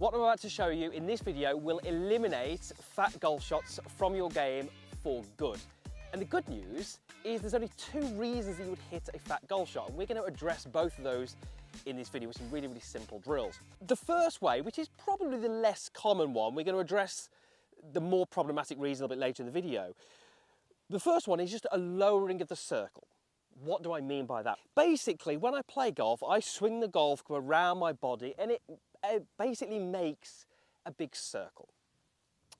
What I'm about to show you in this video will eliminate fat golf shots from your game for good. And the good news is there's only two reasons that you would hit a fat golf shot, and we're going to address both of those in this video with some really, really simple drills. The first way, which is probably the less common one, we're going to address the more problematic reason a little bit later in the video. The first one is just a lowering of the circle. What do I mean by that? Basically, when I play golf, I swing the golf club around my body and it basically makes a big circle.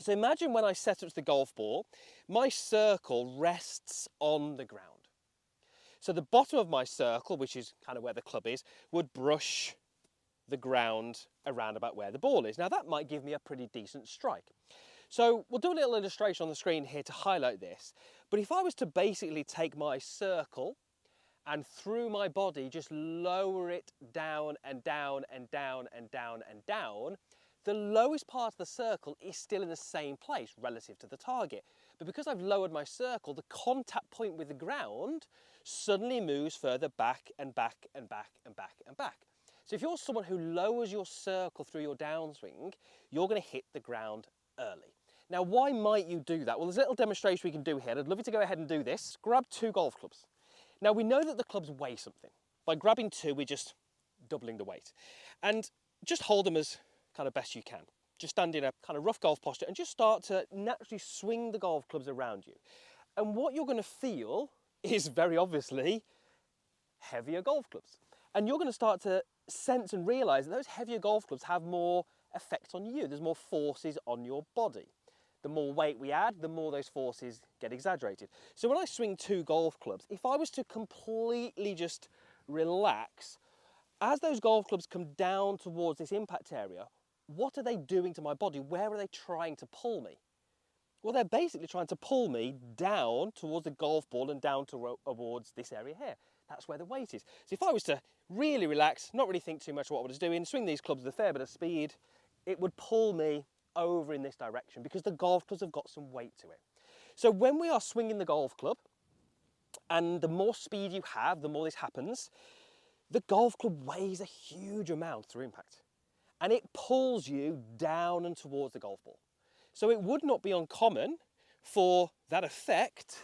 So imagine when I set up the golf ball, my circle rests on the ground. So the bottom of my circle, which is kind of where the club is, would brush the ground around about where the ball is. Now that might give me a pretty decent strike. So we'll do a little illustration on the screen here to highlight this. But if I was to basically take my circle and through my body just lower it down and down and down and down and down, the lowest part of the circle is still in the same place relative to the target. But because I've lowered my circle, the contact point with the ground suddenly moves further back and back and back and back and back. So if you're someone who lowers your circle through your downswing, you're going to hit the ground early. Now, why might you do that? Well, there's a little demonstration we can do here. I'd love you to go ahead and do this. Grab two golf clubs. Now, we know that the clubs weigh something. By grabbing two, we're just doubling the weight. And just hold them as kind of best you can. Just stand in a kind of rough golf posture and just start to naturally swing the golf clubs around you. And what you're going to feel is very obviously heavier golf clubs. And you're going to start to sense and realise that those heavier golf clubs have more effect on you. There's more forces on your body. The more weight we add, the more those forces get exaggerated. So when I swing two golf clubs, if I was to completely just relax, as those golf clubs come down towards this impact area, what are they doing to my body? Where are they trying to pull me? Well, they're basically trying to pull me down towards the golf ball and down towards this area here. That's where the weight is. So if I was to really relax, not really think too much what I was doing, swing these clubs with a fair bit of speed, it would pull me over in this direction because the golf clubs have got some weight to it. So when we are swinging the golf club, and the more speed you have, the more this happens, the golf club weighs a huge amount through impact. And it pulls you down and towards the golf ball. So it would not be uncommon for that effect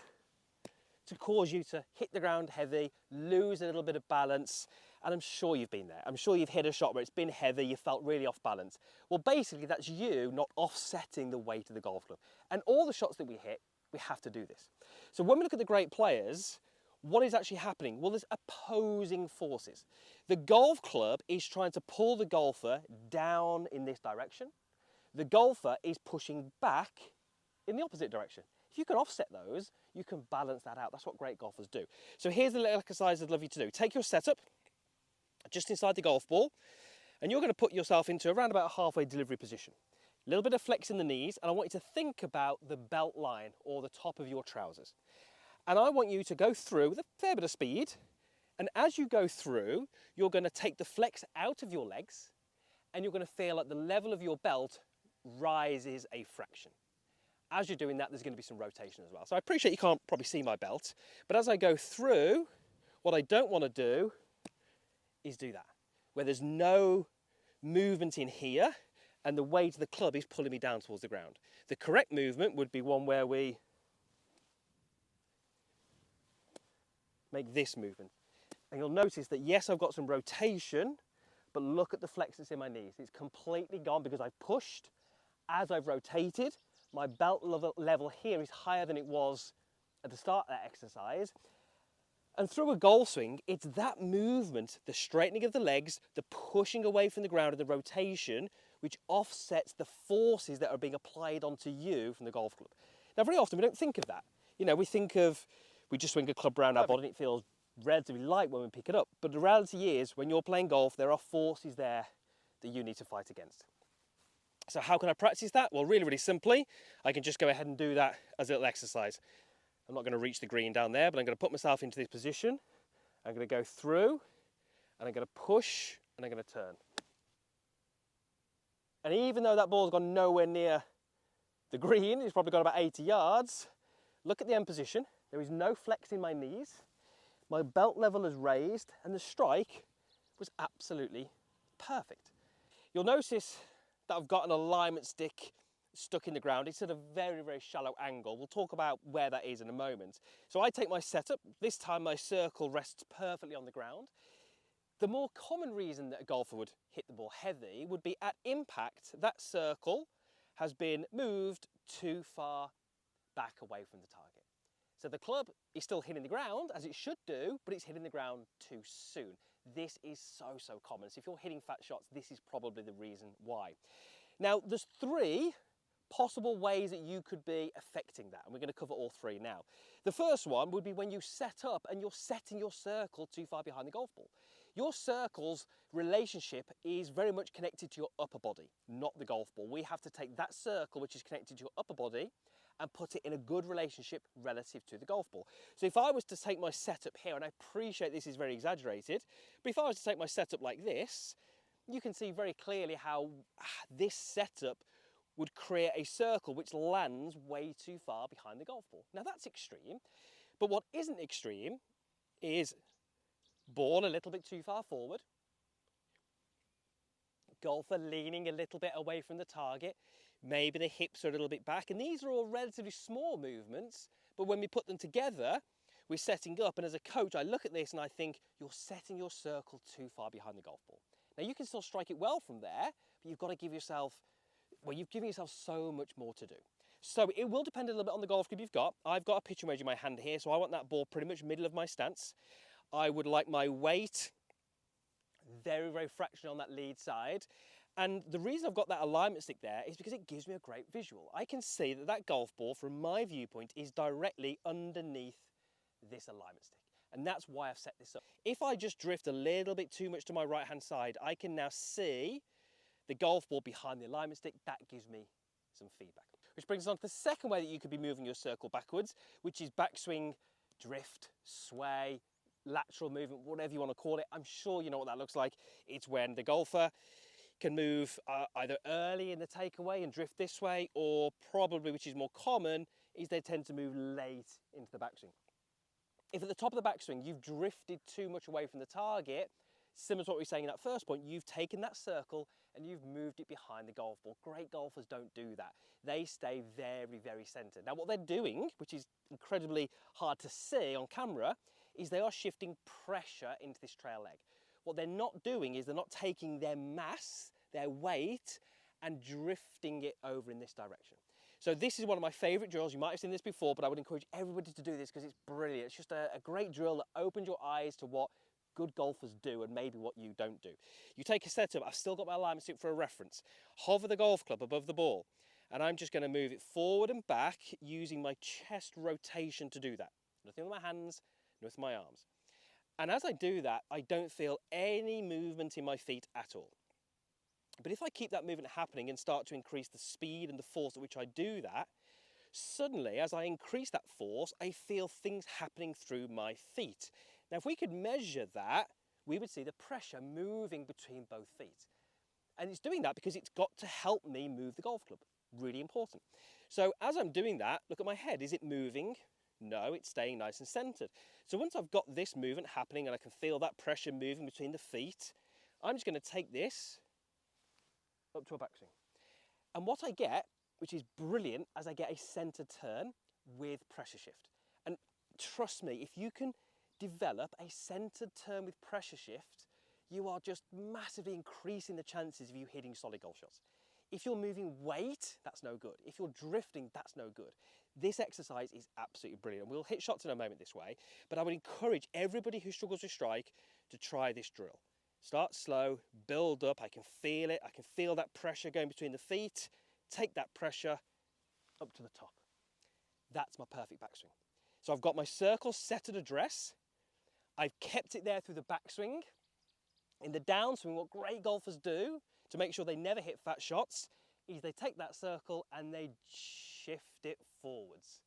to cause you to hit the ground heavy, lose a little bit of balance, and I'm sure you've been there. I'm sure you've hit a shot where it's been heavy, you felt really off balance. Well, basically that's you not offsetting the weight of the golf club. And all the shots that we hit, we have to do this. So when we look at the great players, what is actually happening? Well, there's opposing forces. The golf club is trying to pull the golfer down in this direction. The golfer is pushing back in the opposite direction. If you can offset those, you can balance that out. That's what great golfers do. So here's the little exercise I'd love you to do. Take your setup just inside the golf ball, and you're going to put yourself into around about a halfway delivery position. A little bit of flex in the knees, and I want you to think about the belt line or the top of your trousers. And I want you to go through with a fair bit of speed, and as you go through, you're going to take the flex out of your legs, and you're going to feel like the level of your belt rises a fraction. As you're doing that, there's going to be some rotation as well. So I appreciate you can't probably see my belt, but as I go through, what I don't want to do is do that, where there's no movement in here and the weight of the club is pulling me down towards the ground. The correct movement would be one where we make this movement. And you'll notice that yes, I've got some rotation, but look at the flex that's in my knees. It's completely gone because I've pushed. As I've rotated, my belt level here is higher than it was at the start of that exercise. And through a golf swing, it's that movement, the straightening of the legs, the pushing away from the ground and the rotation, which offsets the forces that are being applied onto you from the golf club. Now, very often we don't think of that. You know, we just swing a club around our body and it feels relatively light when we pick it up. But the reality is, when you're playing golf, there are forces there that you need to fight against. So how can I practice that? Well, really, really simply, I can just go ahead and do that as a little exercise. I'm not going to reach the green down there, but I'm going to put myself into this position. I'm going to go through, and I'm going to push, and I'm going to turn. And even though that ball's gone nowhere near the green, it's probably gone about 80 yards, look at the end position. There is no flex in my knees. My belt level is raised, and the strike was absolutely perfect. You'll notice that I've got an alignment stick stuck in the ground. It's at a very, very shallow angle. We'll talk about where that is in a moment. So I take my setup. This time my circle rests perfectly on the ground. The more common reason that a golfer would hit the ball heavy would be at impact, that circle has been moved too far back away from the target. So the club is still hitting the ground, as it should do, but it's hitting the ground too soon. This is so, so common. So if you're hitting fat shots, this is probably the reason why. Now, there's 3 possible ways that you could be affecting that, and we're going to cover all 3 now. The first one would be when you set up and you're setting your circle too far behind the golf ball. Your circle's relationship is very much connected to your upper body, not the golf ball. We have to take that circle, which is connected to your upper body, and put it in a good relationship relative to the golf ball. So if I was to take my setup here, and I appreciate this is very exaggerated, but if I was to take my setup like this, you can see very clearly how this setup would create a circle which lands way too far behind the golf ball. Now that's extreme, but what isn't extreme is ball a little bit too far forward, golfer leaning a little bit away from the target, maybe the hips are a little bit back, and these are all relatively small movements, but when we put them together, we're setting up, and as a coach, I look at this and I think, you're setting your circle too far behind the golf ball. Now you can still strike it well from there, but you've got to give yourself, well, you've given yourself so much more to do. So it will depend a little bit on the golf club you've got. I've got a pitching wedge in my hand here, so I want that ball pretty much middle of my stance. I would like my weight very, very fractional on that lead side. And the reason I've got that alignment stick there is because it gives me a great visual. I can see that that golf ball, from my viewpoint, is directly underneath this alignment stick. And that's why I've set this up. If I just drift a little bit too much to my right-hand side, I can now see the golf ball behind the alignment stick. That gives me some feedback. Which brings us on to the second way that you could be moving your circle backwards, which is backswing, drift, sway, lateral movement, whatever you want to call it. I'm sure you know what that looks like. It's when the golfer can move either early in the takeaway and drift this way, or probably, which is more common, is they tend to move late into the backswing. If at the top of the backswing you've drifted too much away from the target, similar to what we were saying in that first point, you've taken that circle and you've moved it behind the golf ball. Great golfers don't do that. They stay very, very centered. Now what they're doing, which is incredibly hard to see on camera, is they are shifting pressure into this trail leg. What they're not doing is they're not taking their mass, their weight, and drifting it over in this direction. So this is one of my favorite drills. You might have seen this before, but I would encourage everybody to do this because it's brilliant. It's just a great drill that opens your eyes to what good golfers do and maybe what you don't do. You take a setup. I've still got my alignment stick for a reference. Hover the golf club above the ball, and I'm just going to move it forward and back using my chest rotation to do that. Nothing with my hands, nothing with my arms. And as I do that, I don't feel any movement in my feet at all. But if I keep that movement happening and start to increase the speed and the force at which I do that, suddenly, as I increase that force, I feel things happening through my feet. Now, if we could measure that, we would see the pressure moving between both feet. And it's doing that because it's got to help me move the golf club. Really important. So as I'm doing that, look at my head. Is it moving? No, it's staying nice and centered. So once I've got this movement happening and I can feel that pressure moving between the feet, I'm just going to take this up to a backswing. And what I get, which is brilliant, as I get a centered turn with pressure shift. And trust me, if you can develop a centered turn with pressure shift, you are just massively increasing the chances of you hitting solid golf shots. If you're moving weight, that's no good. If you're drifting, that's no good. This exercise is absolutely brilliant. We'll hit shots in a moment this way, but I would encourage everybody who struggles with strike to try this drill. Start slow, build up, I can feel it. I can feel that pressure going between the feet. Take that pressure up to the top. That's my perfect backswing. So I've got my circle set at address. I've kept it there through the backswing. In the downswing, what great golfers do to make sure they never hit fat shots is they take that circle and they shift it forwards.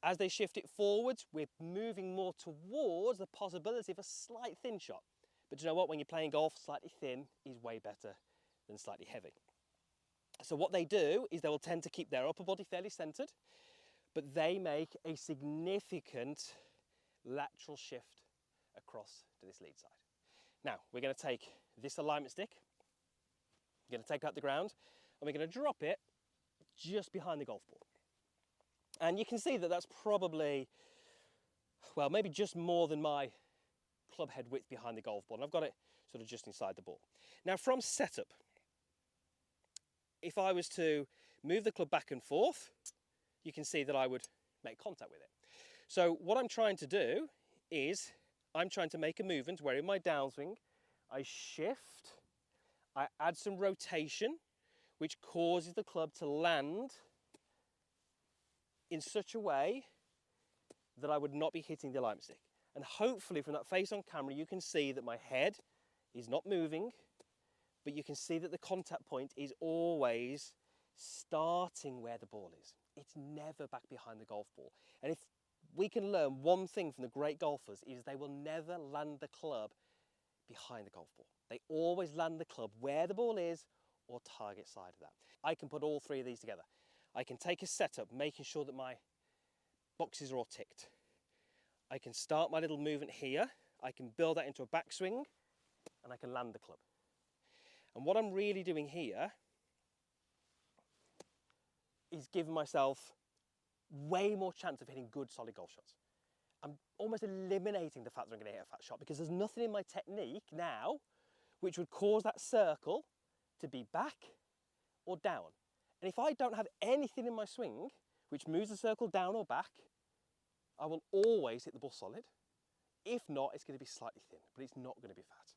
As they shift it forwards, we're moving more towards the possibility of a slight thin shot. But you know what? When you're playing golf, slightly thin is way better than slightly heavy. So what they do is they will tend to keep their upper body fairly centered, but they make a significant lateral shift across to this lead side. Now, we're going to take this alignment stick, we're going to take it out the ground. and we're going to drop it just behind the golf ball. And you can see that that's probably, well, maybe just more than my club head width behind the golf ball, and I've got it sort of just inside the ball. Now from setup, if I was to move the club back and forth, you can see that I would make contact with it. So what I'm trying to do is I'm trying to make a movement where in my downswing I shift, I add some rotation, which causes the club to land in such a way that I would not be hitting the alignment stick. And hopefully from that face on camera you can see that my head is not moving, but you can see that the contact point is always starting where the ball is. It's never back behind the golf ball. And if we can learn one thing from the great golfers, is they will never land the club behind the golf ball. They always land the club where the ball is or target side of that. I can put all three of these together. I can take a setup, making sure that my boxes are all ticked. I can start my little movement here. I can build that into a backswing, and I can land the club. And what I'm really doing here is giving myself way more chance of hitting good solid golf shots. I'm almost eliminating the fact that I'm going to hit a fat shot, because there's nothing in my technique now which would cause that circle to be back or down. And if I don't have anything in my swing which moves the circle down or back, I will always hit the ball solid. If not, it's going to be slightly thin, but it's not going to be fat.